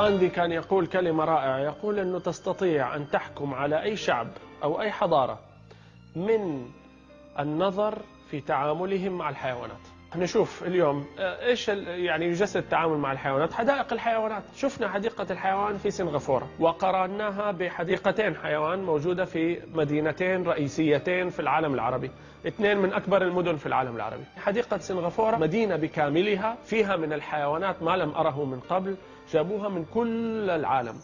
غاندي كان يقول كلمة رائعة، يقول أنه تستطيع أن تحكم على أي شعب أو أي حضارة من النظر في تعاملهم مع الحيوانات. نشوف اليوم ايش يعني يجسد التعامل مع الحيوانات. حدائق الحيوانات، شفنا حديقة الحيوان في سنغافورة وقارناها بحديقتين حيوان موجودة في مدينتين رئيسيتين في العالم العربي، اثنين من أكبر المدن في العالم العربي. حديقة سنغافورة مدينة بكاملها فيها من الحيوانات ما لم أره من قبل، جابوها من كل العالم.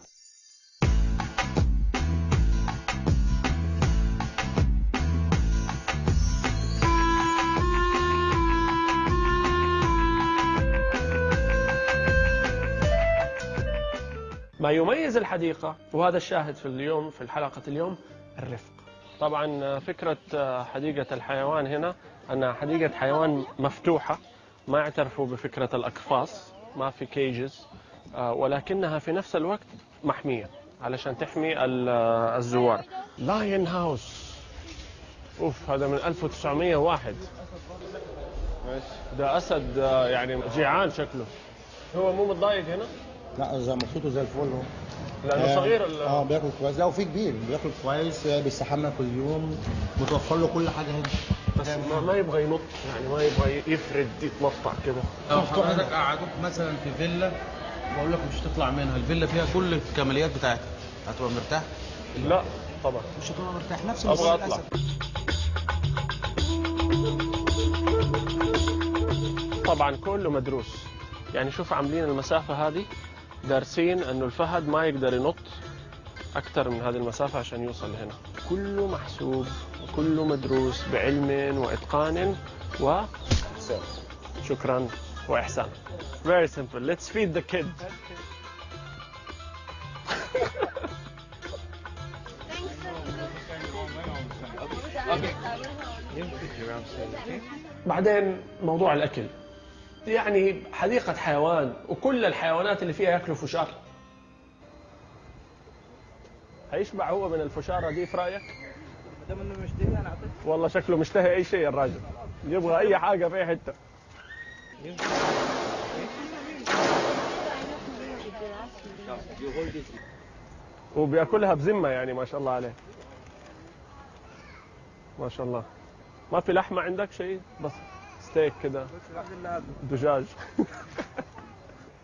ما يميز الحديقة، وهذا الشاهد في اليوم في الحلقة اليوم، الرفق. طبعا فكرة حديقة الحيوان هنا أنها حديقة حيوان مفتوحة، ما يعترفوا بفكرة الأقفاص، ما في كيجز، ولكنها في نفس الوقت محمية علشان تحمي الزوار. لاين هاوس، اوف هذا من 1901. ده أسد يعني جيعان شكله. هو مو متضايق هنا؟ لا زي مبسوط وزي الفل اهو. لانه صغير بياكل كويس. لا وفي كبير بياكل كويس، بيستحمى كل يوم، متوفر له كل حاجه هنا. بس ما يبغى ينط، يعني ما يبغى يفرد يتنطع كده. لو حضرتك قعدوك مثلا في فيلا واقول لك مش هتطلع منها، الفيلا فيها كل الكماليات بتاعتها، هتبقى مرتاح؟ لا طبعا مش هتبقى مرتاح. نفس ابغى اطلع. طبعا كله مدروس، يعني شوف عاملين المسافه هذه، دارسين انه الفهد ما يقدر ينط اكثر من هذه المسافه عشان يوصل هنا. كله محسوب وكله مدروس بعلم واتقان شكرا واحسان. Very simple. Let's feed the kid. بعدين موضوع الاكل، يعني حديقة حيوان وكل الحيوانات اللي فيها ياكلوا فشار. هيشبع هو من الفشارة دي في رأيك؟ دام انه مشتهي انا اعطيك. والله شكله مشتهي اي شيء الراجل، يبغى اي حاجة في اي حتة. وبياكلها بذمة يعني، ما شاء الله عليه، ما شاء الله. ما في لحمة عندك شيء؟ بس ستيك كده، دجاج.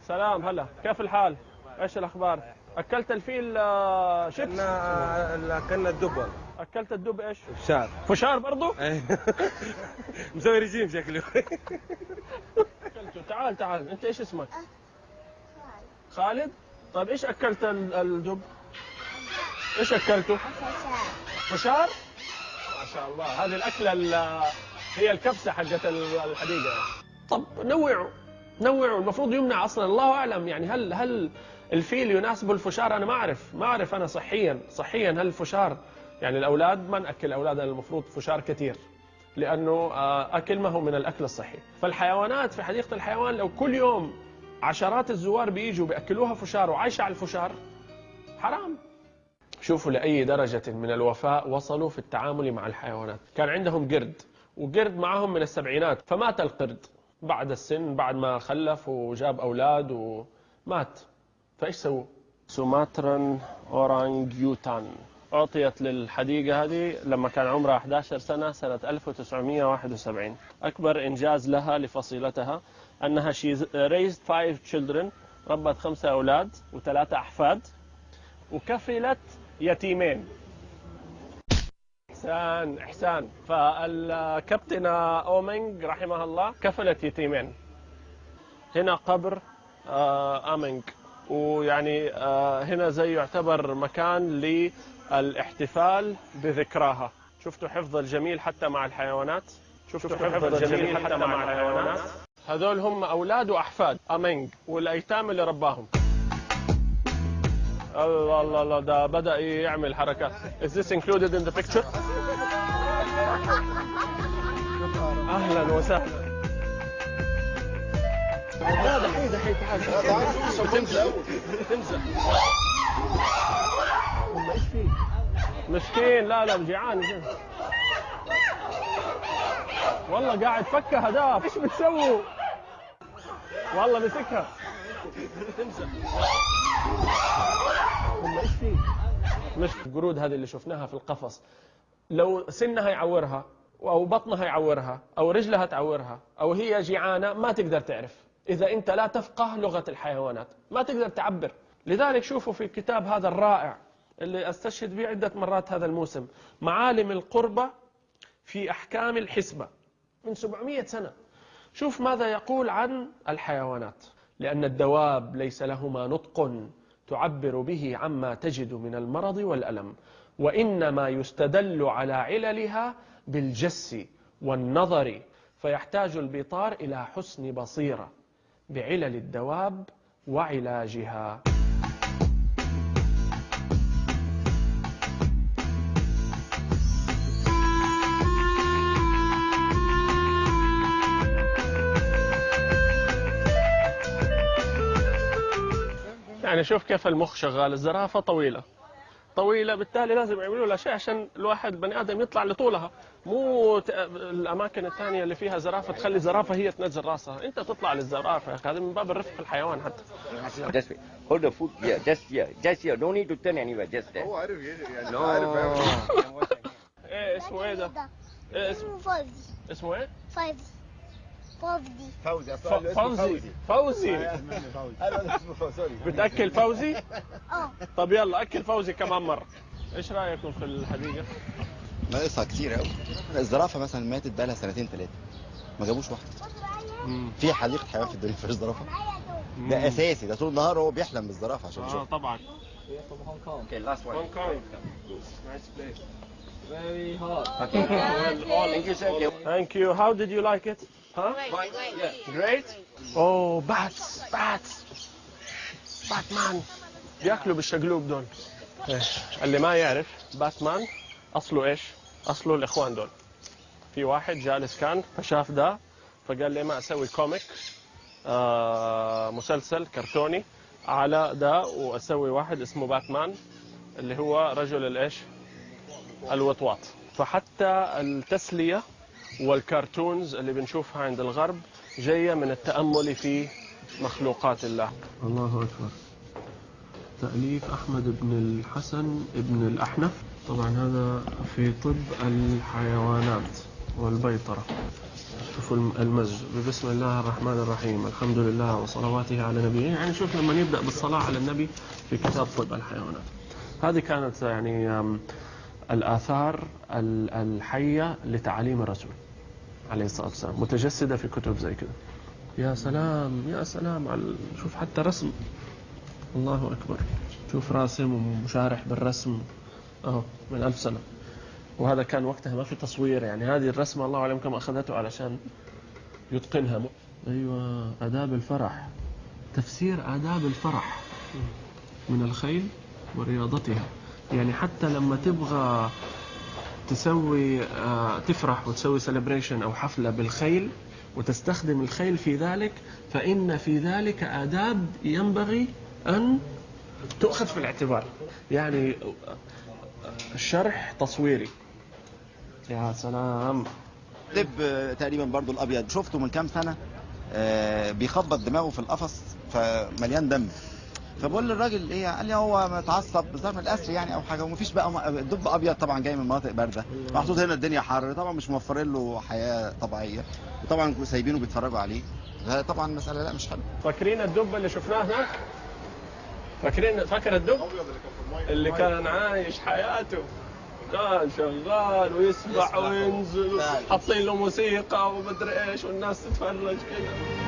سلام، هلا كيف الحال؟ ايش الاخبار؟ اكلت الفيل شيبس؟ اكلنا الدب. اكلت الدب ايش؟ فشار. فشار برضو؟ مسوي رجيم شكله. اكلته. تعال تعال، انت ايش اسمك؟ خالد. طيب ايش اكلت الدب؟ ايش اكلته؟ فشار. ما شاء الله، هذه الاكله هي الكبسه حقت الحديقه. طب نوعوا، المفروض يمنع اصلا، الله اعلم يعني. هل الفيل يناسبه الفشار؟ انا ما اعرف انا صحيا هل الفشار، يعني الاولاد ما ناكل اولادنا المفروض فشار كثير، لانه اكل ما هو من الاكل الصحي. فالحيوانات في حديقه الحيوان لو كل يوم عشرات الزوار بيجوا بياكلوها فشار وعايشه على الفشار، حرام. شوفوا لأي درجة من الوفاء وصلوا في التعامل مع الحيوانات. كان عندهم قرد، وقرد معهم من السبعينات، فمات القرد بعد السن، بعد ما خلف وجاب أولاد ومات. فإيش سووا؟ سوماتران أورانجيوتان أعطيت للحديقة هذه لما كان عمرها 11 سنة، سنة 1971. أكبر إنجاز لها لفصيلتها أنها she raised 5 children، ربت 5 أولاد و3 أحفاد، وكفلت يتيمين. إحسان. فالكابتن أومينغ رحمها الله كفلت يتيمين. هنا قبر أومينغ، ويعني هنا زي يعتبر مكان للاحتفال بذكراها. شفتوا حفظ الجميل حتى مع الحيوانات؟ هذول هم أولاد وأحفاد أومينغ والأيتام اللي رباهم. الله الله الله، ده بدأ يعمل حركات. Is this included in the picture? أهلا وسهلا. لا دحين تعال. تمزح. والله إيش فيه؟ مسكين. لا جيعان. والله قاعد فكها هداف. إيش بتسووا؟ والله مسكها. تمزح. والله ايش فيه؟ مش القرود هذه اللي شفناها في القفص، لو سنها يعورها أو بطنها يعورها أو رجلها تعورها أو هي جيعانة ما تقدر تعرف. إذا أنت لا تفقه لغة الحيوانات ما تقدر تعبر. لذلك شوفوا في الكتاب هذا الرائع اللي أستشهد به عدة مرات هذا الموسم، معالم القربة في أحكام الحسبة، من 700 سنة. شوف ماذا يقول عن الحيوانات: لأن الدواب ليس لهما نطق تعبر به عما تجد من المرض والألم، وإنما يستدل على عللها بالجس والنظر، فيحتاج البطار إلى حسن بصيرة بعلل الدواب وعلاجها. يعني شوف كيف المخ شغال. الزرافة طويلة بالتالي لازم يعملوا لها شيء عشان الواحد بني آدم يطلع لطولها، مو الأماكن الثانية اللي فيها زرافة تخلي الزرافة هي تنزل راسها، أنت تطلع للزرافة يا أخي. هذا من باب الرفق الحيوان حتى. Just wait. Hold the food here. Just here. Don't need to turn anywhere. Just there. هو عارف يعني No. إيه اسمه إيه ده؟ إيه اسمه؟ فوزي. اسمه إيه؟ فوزي. فوزي. انا اسمه سوري. بتأكل فوزي؟ اه. طب يلا أكل فوزي كمان مرة. إيش رأيكم في الحديقة؟ ناقصها كتير قوي. الزرافه مثلا ماتت بقى لها سنتين ثلاثه ما جابوش واحده. في حديقه حيوان في الدنيا فيهاش زرافه؟ ده اساسي، ده طول النهار هو بيحلم بالزرافه عشان يشوفها. طبعا. Okay, last one. Hong Kong. Nice place. Very hot. Okay. Thank you, sir. Thank you. How did you like it? Huh? Great. Oh, bats. باتمان. بياكلوا بالشقلوب دول. اللي ما يعرف باتمان أصله إيش؟ أصله الإخوان دول. في واحد جالس كان فشاف ده فقال لي ما أسوي كوميك مسلسل كرتوني على ده وأسوي واحد اسمه باتمان اللي هو رجل الإيش؟ الوطواط. فحتى التسلية والكرتونز اللي بنشوفها عند الغرب جاية من التأمل في مخلوقات الله. الله أكبر. تأليف أحمد بن الحسن بن الأحنف. طبعا هذا في طب الحيوانات والبيطرة. شوفوا المزج بسم الله الرحمن الرحيم الحمد لله وصلواته على نبيه. يعني شوف لما نبدأ بالصلاة على النبي في كتاب طب الحيوانات. هذه كانت يعني الآثار الحية لتعاليم الرسول عليه الصلاة والسلام متجسدة في كتب زي كده. يا سلام يا سلام على شوف حتى رسم. الله أكبر. شوف راسم ومشارح بالرسم أهو من 1000 سنة. وهذا كان وقتها ما في تصوير، يعني هذه الرسمة الله أعلم كم أخذته علشان يتقنها. أيوة آداب الفرح. تفسير آداب الفرح من الخيل ورياضتها. يعني حتى لما تبغى تسوي تفرح وتسوي سيلبريشن أو حفلة بالخيل وتستخدم الخيل في ذلك، فإن في ذلك آداب ينبغي أن تؤخذ في الاعتبار. يعني الشرح تصويري. يا سلام. دب تقريبا برضو الابيض شفته من كام سنه بيخبط دماغه في القفص فمليان دم، فبقول للراجل ايه، قال لي هو متعصب بظرف الاسر يعني او حاجه، ومفيش بقى الدب ابيض طبعا جاي من مناطق بارده محطوط هنا الدنيا حر طبعا مش موفرين له حياه طبيعيه، وطبعا سايبينه بيتفرجوا عليه، طبعا مساله لا مش حلوه. فاكرين الدب اللي شفناه هناك؟ فاكر الدب اللي كان عايش حياته كان شغال ويسبح وينزل حاطين له موسيقى ومدري ايش والناس تتفرج كذا.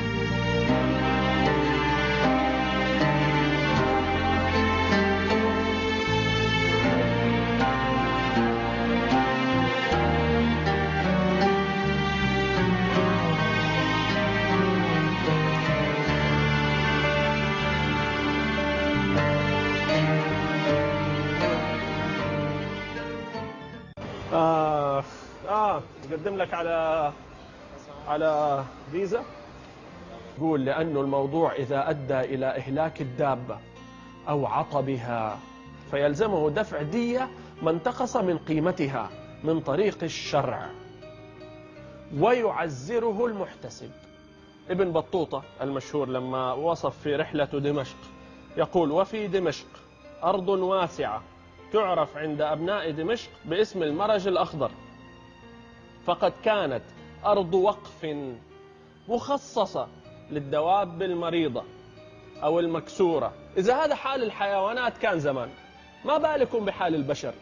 نقدم لك على فيزا. يقول لأنه الموضوع إذا أدى إلى إهلاك الدابة أو عطبها فيلزمه دفع دية ما انتقص من قيمتها من طريق الشرع ويعزره المحتسب. ابن بطوطة المشهور لما وصف في رحلة دمشق يقول: وفي دمشق أرض واسعة تعرف عند أبناء دمشق باسم المرج الأخضر، فقد كانت أرض وقف مخصصة للدواب المريضة أو المكسورة. إذا هذا حال الحيوانات كان زمان، ما بالكم بحال البشر؟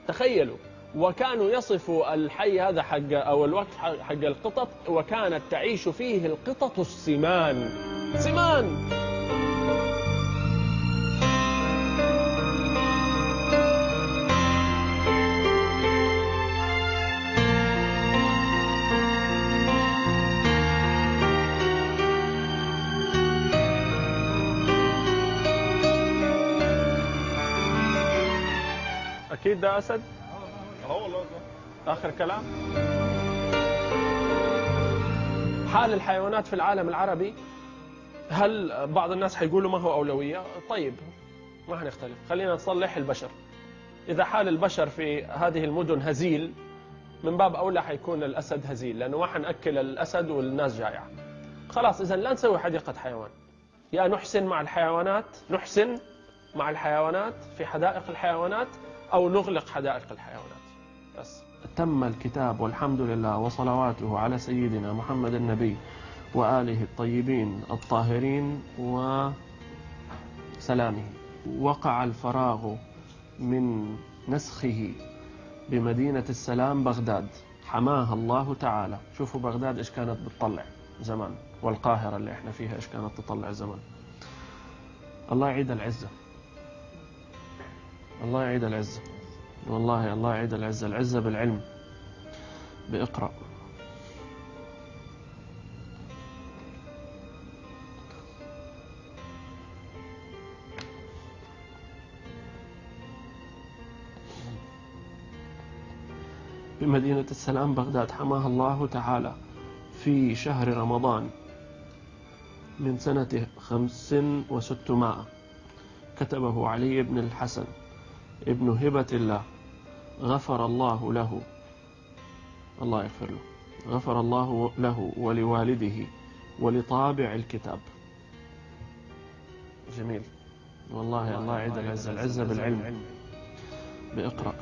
تخيلوا. وكانوا يصفوا الحي هذا حق أو الوقف حق القطط، وكانت تعيش فيه القطط السمان. سمان. أكيد ده أسد؟ والله آخر كلام. حال الحيوانات في العالم العربي، هل بعض الناس حيقولوا ما هو أولوية؟ طيب ما هنختلف، خلينا نصلح البشر. إذا حال البشر في هذه المدن هزيل، من باب أولى حيكون الأسد هزيل، لأنه ما حنأكل الأسد والناس جائعة. خلاص إذا لا نسوي حديقة حيوان، يا نحسن مع الحيوانات، نحسن مع الحيوانات في حدائق الحيوانات، أو نغلق حدائق الحيوانات بس. تم الكتاب والحمد لله وصلواته على سيدنا محمد النبي وآله الطيبين الطاهرين وسلامه. وقع الفراغ من نسخه بمدينة السلام بغداد، حماها الله تعالى. شوفوا بغداد إيش كانت بتطلع زمان، والقاهرة اللي احنا فيها إيش كانت تطلع زمان. الله يعيد العزة، الله يعيد العزة، والله الله يعيد العزة. العزة بالعلم، بإقرأ. بمدينة السلام بغداد، حماها الله تعالى في شهر رمضان من سنة 5600. كتبه علي بن الحسن ابن هبة الله، غفر الله له، الله يغفر له، غفر الله له ولوالده ولطابع الكتاب. جميل والله. الله يعيد العزة، العزة بالعلم، بإقرأ.